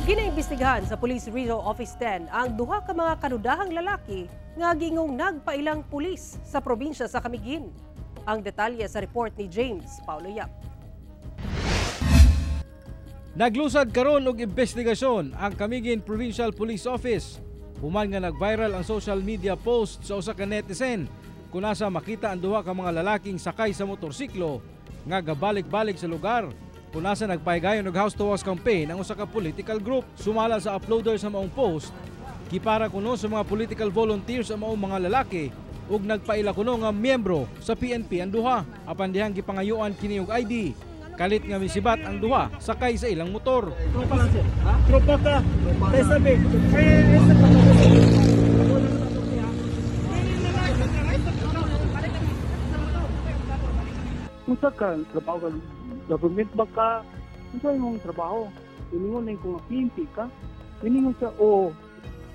Ginaimbestigahan sa Police Regional Office 10 ang duha ka mga kanudahang lalaki nga gingong nagpailang pulis sa probinsya sa Camiguin. Ang detalye sa report ni James Paulo Yap. Naglusad karon og investigasyon ang Camiguin Provincial Police Office human nga nag-viral ang social media post sa usa ka netizen kung nasa makita ang duha ka mga lalaking sakay sa motorsiklo nga gabalik-balik sa lugar kung nasa nagpahigayon og house to house campaign ang usa ka political group. Sumala sa uploader sa maong post, gipara kuno sa mga political volunteers ang maong mga lalaki ug nagpaila kuno nga miyembro sa PNP ang duha. Apan dihang gipangayuan kini og ID. Kalit nga misibat ang duha sakay sa ilang motor. Tropa lang sir. Ha? Tropa ka. Tayo sabi. Unsa ka trabaho ka government ba ka? Unsa imong trabaho? Iningon na kung PNP ka? Iningon sa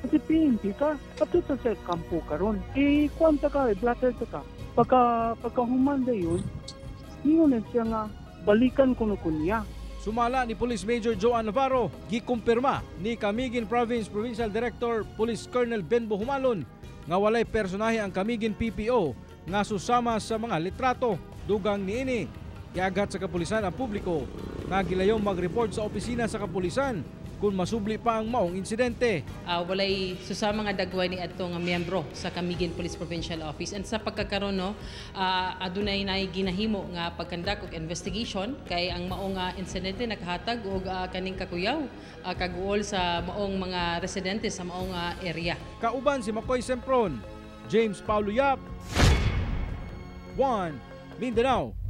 kasi PNP ka? Patut sa kampo karon. Kwanta ka, blatter ka. Pagkahuman da yun, iningon na siya nga balikan kuno kunya. Sumala ni Police Major Joan Navarro, gikumpirma ni Camiguin Province Provincial Director Police Colonel Benbo Humalon nga walay personahe ang Camiguin PPO nga susama sa mga litrato. Dugang niini, giagat sa kapulisan ang publiko nga gilayong mag-report sa opisina sa kapulisan kung masubli pa ang maong insidente. Walay susama nga dagway ni adto nga miyembro sa Camiguin Police Provincial Office, and sa pagkakaroon adunay nay ginahimo nga pagkandak og investigation kay ang maong insidente nakahatag og kaning kakuyaw kaguol sa maong mga residente sa maong area. Kauban si Makoy Sempron, James Paulo Yap, 1 Mindanao.